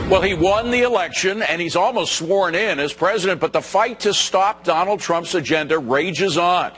Well, he won the election, and he's almost sworn in as president, but the fight to stop Donald Trump's agenda rages on.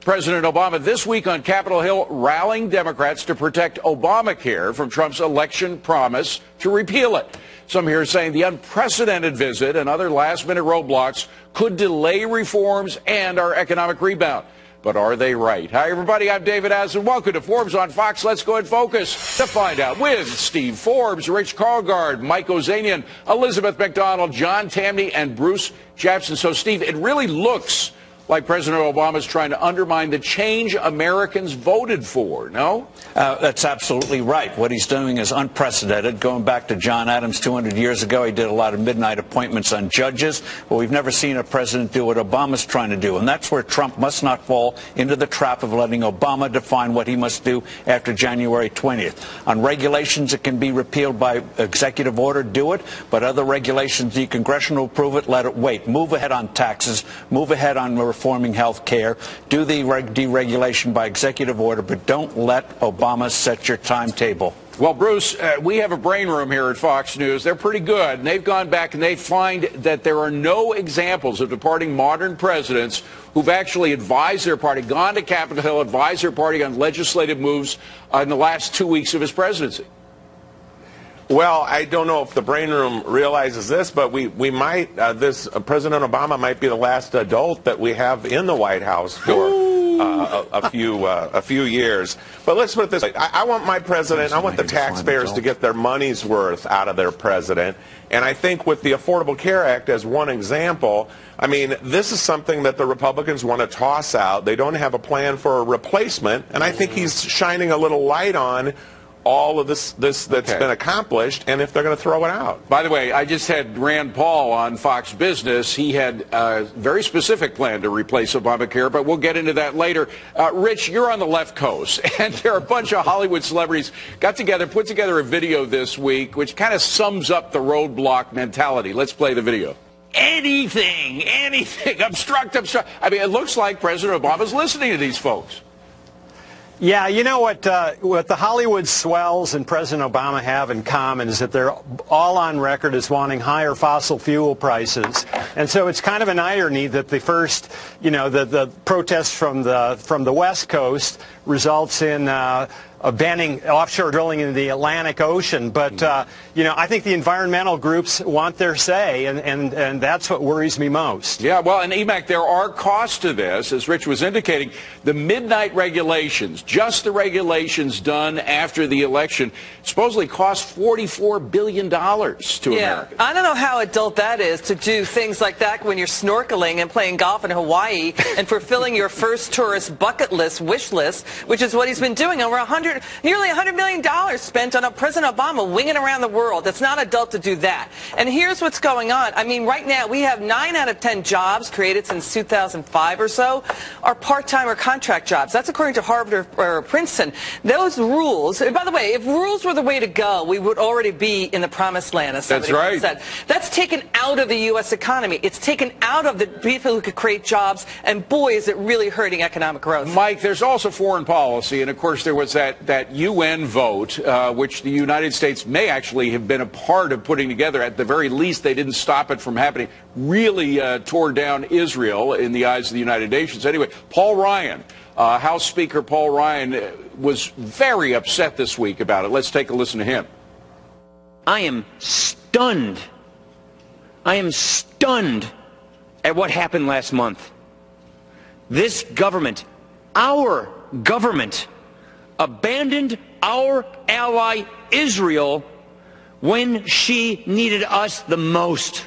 President Obama this week on Capitol Hill rallying Democrats to protect Obamacare from Trump's election promise to repeal it. Some here saying the unprecedented visit and other last-minute roadblocks could delay reforms and our economic rebound. But are they right? Hi, everybody. I'm David Aslan. Welcome to Forbes on Fox. Let's go and focus to find out with Steve Forbes, Rich Karlgaard, Mike Ozanian, Elizabeth McDonald, John Tamny, and Bruce Japsen. So, Steve, it really looks like President Obama is trying to undermine the change Americans voted for, no? That's absolutely right. What he's doing is unprecedented. Going back to John Adams 200 years ago, he did a lot of midnight appointments on judges. But we've never seen a president do what Obama's trying to do. And that's where Trump must not fall into the trap of letting Obama define what he must do after January 20th. On regulations, it can be repealed by executive order, do it. But other regulations, the congressional approve it, let it wait. Move ahead on taxes, move ahead on reforming health care, do the deregulation by executive order, but don't let Obama set your timetable. Well, Bruce, we have a brain room here at Fox News. They're pretty good, and they've gone back and they find that there are no examples of departing modern presidents who've actually advised their party, gone to Capitol Hill, advised their party on legislative moves in the last 2 weeks of his presidency. Well, I don't know if the brain room realizes this, but we might, President Obama might be the last adult that we have in the White House for a few years. But let's put it this way. I want my president, I want the taxpayers to get their money's worth out of their president. And I think with the Affordable Care Act as one example, I mean, this is something that the Republicans want to toss out. They don't have a plan for a replacement. And I think he's shining a little light on all of this that's been accomplished, and if they're going to throw it out. By the way, I just had Rand Paul on Fox Business. He had a very specific plan to replace Obamacare, but we'll get into that later. Rich, you're on the left coast, and there are a bunch of Hollywood celebrities put together a video this week, which kind of sums up the roadblock mentality. Let's play the video. Anything, obstruct. I mean, it looks like President Obama's listening to these folks. Yeah, you know what the Hollywood swells and President Obama have in common is that they're all on record as wanting higher fossil fuel prices. And so it's kind of an irony that the first, the protest from the West Coast results in banning offshore drilling in the Atlantic Ocean. But, I think the environmental groups want their say, and that's what worries me most. Yeah, well, and EMAC, there are costs to this, as Rich was indicating. The midnight regulations, just the regulations done after the election, supposedly cost $44 billion to Americans. I don't know how adult that is to do things like that when you're snorkeling and playing golf in Hawaii and fulfilling your first tourist bucket list, wish list, which is what he's been doing. Nearly $100 million spent on President Obama winging around the world. That's not adult to do that. And here's what's going on. I mean, right now we have 9 out of 10 jobs created since 2005 or so are part-time or contract jobs. That's according to Harvard or Princeton. Those rules, and by the way, if rules were the way to go, we would already be in the promised land, as somebody once said. That's taken out of the U.S. economy. It's taken out of the people who could create jobs, and boy, is it really hurting economic growth. Mike, there's also foreign policy, and of course there was that UN vote, which the United States may actually have been a part of putting together. At the very least, they didn't stop it from happening. Really tore down Israel in the eyes of the United Nations. Anyway, Paul Ryan, House Speaker Paul Ryan, was very upset this week about it. Let's take a listen to him. I am stunned. I am stunned at what happened last month. This government, our government, abandoned our ally Israel when she needed us the most.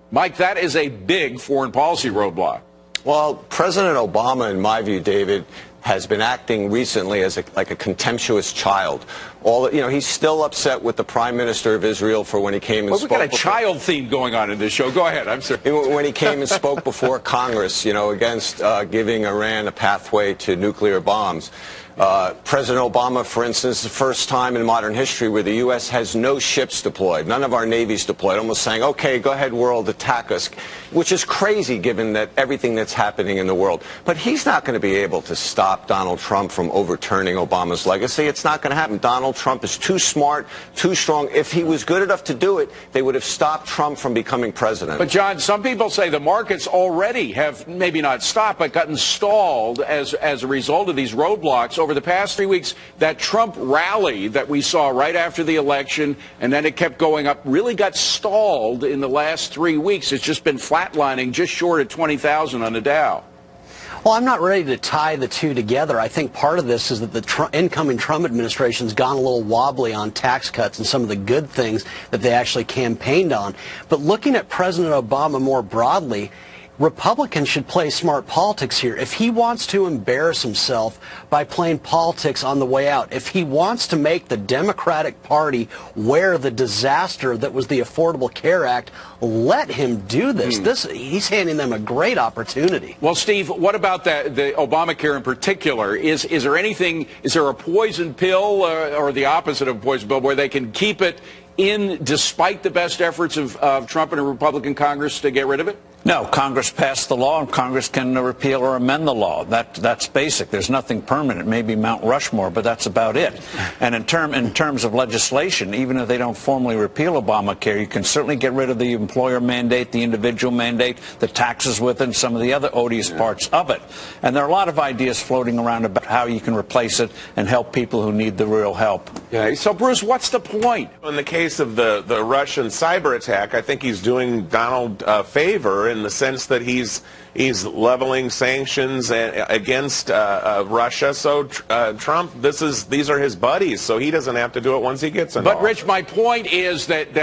Mike, that is a big foreign policy roadblock. Well, President Obama, in my view, David, has been acting recently as like a contemptuous child. He's still upset with the Prime Minister of Israel for when he came and spoke. We've got a child theme going on in this show. Go ahead. I'm sorry. When he came and spoke before Congress, against giving Iran a pathway to nuclear bombs. President Obama, for instance, the first time in modern history where the U.S. has no ships deployed, none of our navies deployed, almost saying, okay, go ahead, world, attack us, which is crazy given that everything that's happening in the world. But he's not going to be able to stop Donald Trump from overturning Obama's legacy. It's not going to happen. Donald Donald Trump is too smart, too strong. If he was good enough to do it, they would have stopped Trump from becoming president. But, John, some people say the markets already have maybe not stopped, but gotten stalled as a result of these roadblocks. Over the past 3 weeks, that Trump rally that we saw right after the election, and then it kept going up, really got stalled in the last 3 weeks. It's just been flatlining just short of 20,000 on the Dow. Well, I'm not ready to tie the two together. I think part of this is that the incoming Trump administration's gone a little wobbly on tax cuts and some of the good things that they actually campaigned on. But looking at President Obama more broadly, Republicans should play smart politics here. If he wants to embarrass himself by playing politics on the way out, if he wants to make the Democratic Party wear the disaster that was the Affordable Care Act, let him do this. He's handing them a great opportunity. Well, Steve, what about the Obamacare in particular? Is there anything, is there a poison pill or the opposite of a poison pill where they can keep it in despite the best efforts of Trump and a Republican Congress to get rid of it? No, Congress passed the law, and Congress can repeal or amend the law. That's basic. There's nothing permanent. Maybe Mount Rushmore, but that's about it. And in terms of legislation, even if they don't formally repeal Obamacare, you can certainly get rid of the employer mandate, the individual mandate, the taxes with it, and some of the other odious parts of it. And there are a lot of ideas floating around about how you can replace it and help people who need the real help. Okay. So, Bruce, what's the point? In the case of the Russian cyber attack, I think he's doing Donald a favor in the sense that he's leveling sanctions against Russia. So Trump, these are his buddies, so he doesn't have to do it once he gets in. But Rich, my point is that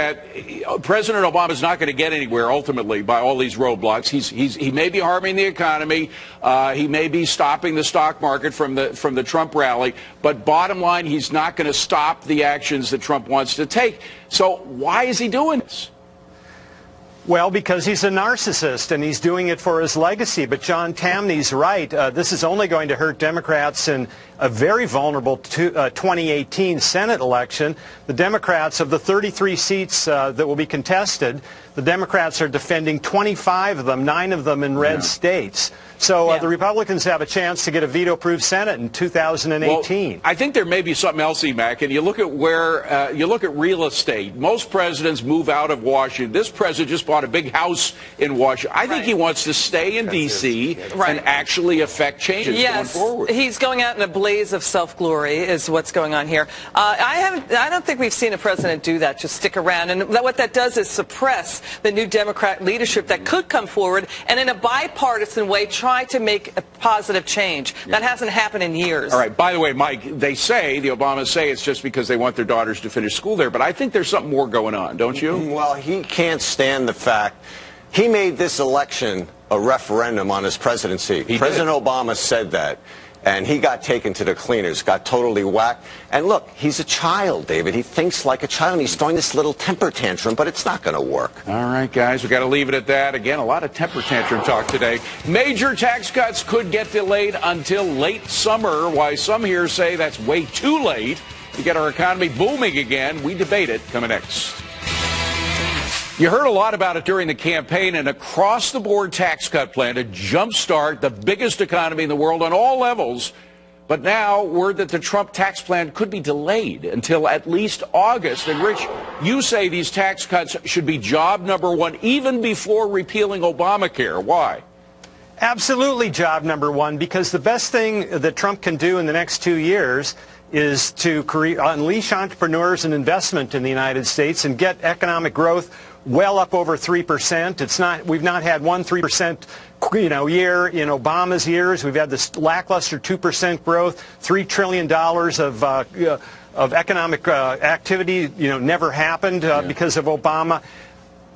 President Obama is not going to get anywhere ultimately by all these roadblocks. He may be harming the economy, he may be stopping the stock market from the Trump rally, but bottom line, he's not going to stop the actions that Trump wants to take. So why is he doing this? Well, because he's a narcissist, and he's doing it for his legacy. But John Tamney's right. This is only going to hurt Democrats in a very vulnerable 2018 Senate election. The Democrats, of the 33 seats that will be contested, the Democrats are defending 25 of them, 9 of them in red states. So the Republicans have a chance to get a veto-proof Senate in 2018. Well, I think there may be something else, E-Mac, and you look at where you look at real estate. Most presidents move out of Washington. This president just bought a big house in Washington. I think he wants to stay in D.C. and actually affect changes going forward. He's going out in a blaze of self-glory is what's going on here. I don't think we've seen a president do that, just stick around. And what that does is suppress the new Democrat leadership that could come forward and in a bipartisan way try to make a positive change. That hasn't happened in years. All right. By the way, Mike, the Obamas say it's just because they want their daughters to finish school there. But I think there's something more going on, don't you? Well, he can't stand the fact he made this election a referendum on his presidency. President Obama said that. And he got taken to the cleaners, got totally whacked. And look, he's a child, David. He thinks like a child, and he's throwing this little temper tantrum, but it's not going to work. All right, guys, we got to leave it at that. Again, a lot of temper tantrum talk today. Major tax cuts could get delayed until late summer. Why some here say that's way too late to get our economy booming again. We debate it coming next. You heard a lot about it during the campaign, an across-the-board tax cut plan to jumpstart the biggest economy in the world on all levels. But now, word that the Trump tax plan could be delayed until at least August. And, Rich, you say these tax cuts should be job number one even before repealing Obamacare. Why? Absolutely job number one, because the best thing that Trump can do in the next 2 years is to unleash entrepreneurs and investment in the United States and get economic growth well up over 3%. We've not had 3% year in Obama's years. We've had this lackluster 2% growth, $3 trillion of economic activity, never happened because of Obama.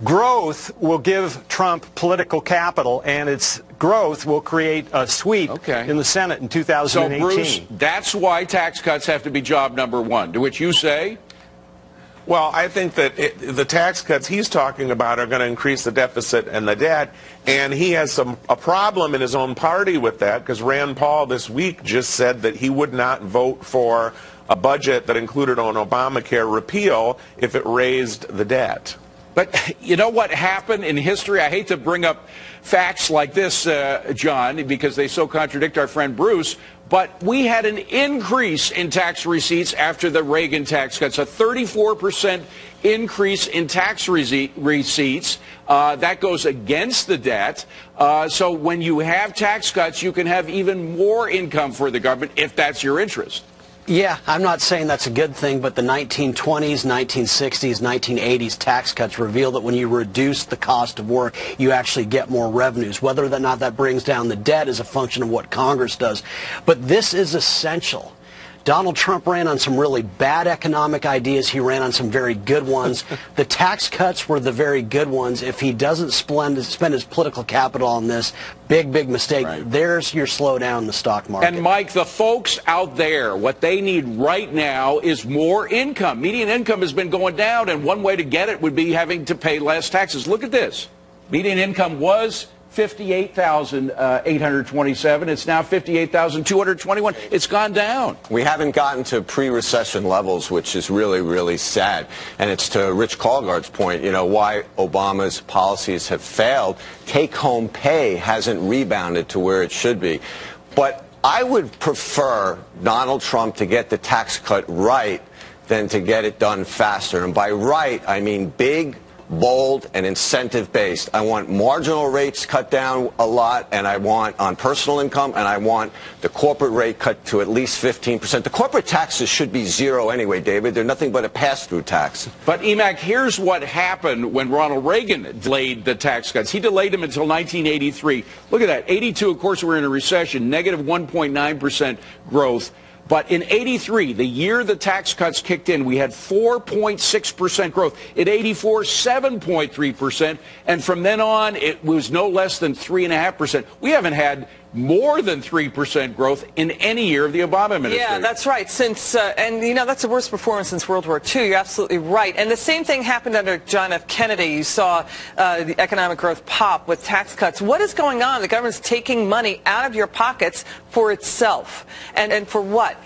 Growth will give Trump political capital, and its growth will create a sweep in the Senate in 2018. So, Bruce, that's why tax cuts have to be job number one, to which you say? Well, I think that the tax cuts he's talking about are going to increase the deficit and the debt, and he has a problem in his own party with that, because Rand Paul this week just said that he would not vote for a budget that included an Obamacare repeal if it raised the debt. But you know what happened in history? I hate to bring up facts like this, John, because they so contradict our friend Bruce, but we had an increase in tax receipts after the Reagan tax cuts, a 34% increase in tax receipts. That goes against the debt. So when you have tax cuts, you can have even more income for the government if that's your interest. Yeah, I'm not saying that's a good thing, but the 1920s, 1960s, 1980s tax cuts reveal that when you reduce the cost of work, you actually get more revenues. Whether or not that brings down the debt is a function of what Congress does. But this is essential. Donald Trump ran on some really bad economic ideas. He ran on some very good ones. The tax cuts were the very good ones. If he doesn't spend his political capital on this, big mistake. Right. There's your slowdown in the stock market. And, Mike, the folks out there, what they need right now is more income. Median income has been going down, and one way to get it would be having to pay less taxes. Look at this. Median income was $58,827. It's now $58,221. It's gone down. We haven't gotten to pre-recession levels, which is really sad. And it's to Rich Colgard's point, why Obama's policies have failed. Take-home pay hasn't rebounded to where it should be. But I would prefer Donald Trump to get the tax cut right than to get it done faster. And by right, I mean big, bold, and incentive-based. I want marginal rates cut down a lot, and I want on personal income, and I want the corporate rate cut to at least 15%. The corporate taxes should be zero anyway, David. They're nothing but a pass-through tax. But, Emac, here's what happened when Ronald Reagan delayed the tax cuts. He delayed them until 1983. Look at that. 82, of course, we're in a recession, negative 1.9% growth. But in 83, the year the tax cuts kicked in, we had 4.6% growth. In 84, 7.3%. And from then on, it was no less than 3.5%. We haven't had more than 3% growth in any year of the Obama administration. Yeah, that's right. Since and that's the worst performance since World War II. You're absolutely right. And the same thing happened under John F. Kennedy. You saw the economic growth pop with tax cuts. What is going on? The government's taking money out of your pockets for itself. And for what?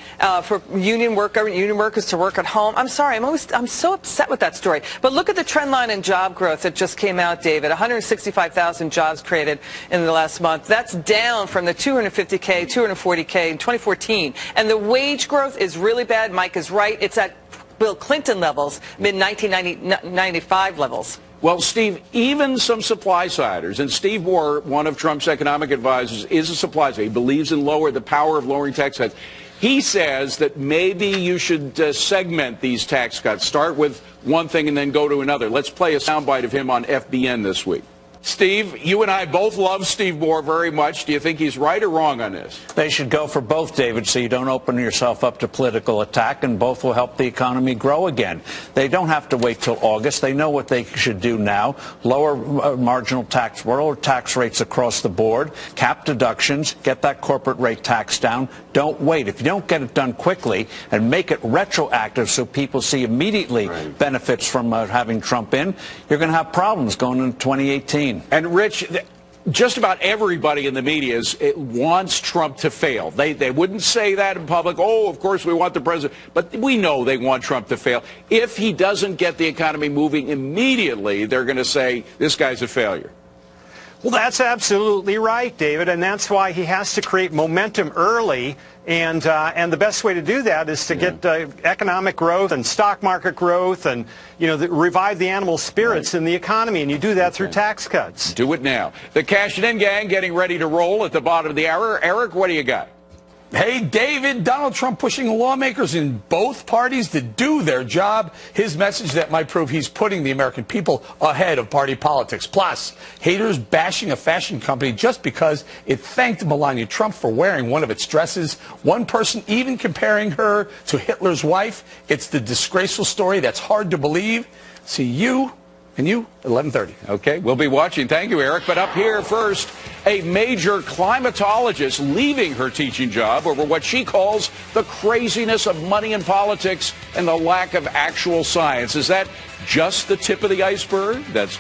For union workers to work at home. I'm sorry. I'm so upset with that story. But look at the trend line in job growth that just came out, David. 165,000 jobs created in the last month. That's down from the 250K, 240K in 2014. And the wage growth is really bad. Mike is right. It's at Bill Clinton levels, mid-1995 levels. Well, Steve, even some supply-siders, and Steve Moore, one of Trump's economic advisors, is a supply-sider. He believes in the power of lowering tax cuts. He says that maybe you should segment these tax cuts, start with one thing and then go to another. Let's play a soundbite of him on FBN this week. Steve, you and I both love Steve Moore very much. Do you think he's right or wrong on this? They should go for both, David, so you don't open yourself up to political attack, and both will help the economy grow again. They don't have to wait till August. They know what they should do now. Lower marginal tax, lower tax rates across the board, cap deductions, get that corporate rate tax down. Don't wait. If you don't get it done quickly and make it retroactive so people see immediately benefits from having Trump in, you're going to have problems going into 2018. And, Rich, just about everybody in the media wants Trump to fail. They wouldn't say that in public. Oh, of course we want the president. But we know they want Trump to fail. If he doesn't get the economy moving immediately, they're going to say this guy's a failure. Well, that's absolutely right, David, and that's why he has to create momentum early. And the best way to do that is to get economic growth and stock market growth and, revive the animal spirits in the economy. And you do that through tax cuts. Do it now. The Cash It In gang getting ready to roll at the bottom of the hour. Eric, what do you got? Hey, David, Donald Trump pushing lawmakers in both parties to do their job. His message that might prove he's putting the American people ahead of party politics. Plus, haters bashing a fashion company just because it thanked Melania Trump for wearing one of its dresses. One person even comparing her to Hitler's wife. It's the disgraceful story that's hard to believe. See you. And you, 11:30. Okay, we'll be watching. Thank you, Eric. But up here first, a major climatologist leaving her teaching job over what she calls the craziness of money in politics and the lack of actual science. Is that just the tip of the iceberg? That's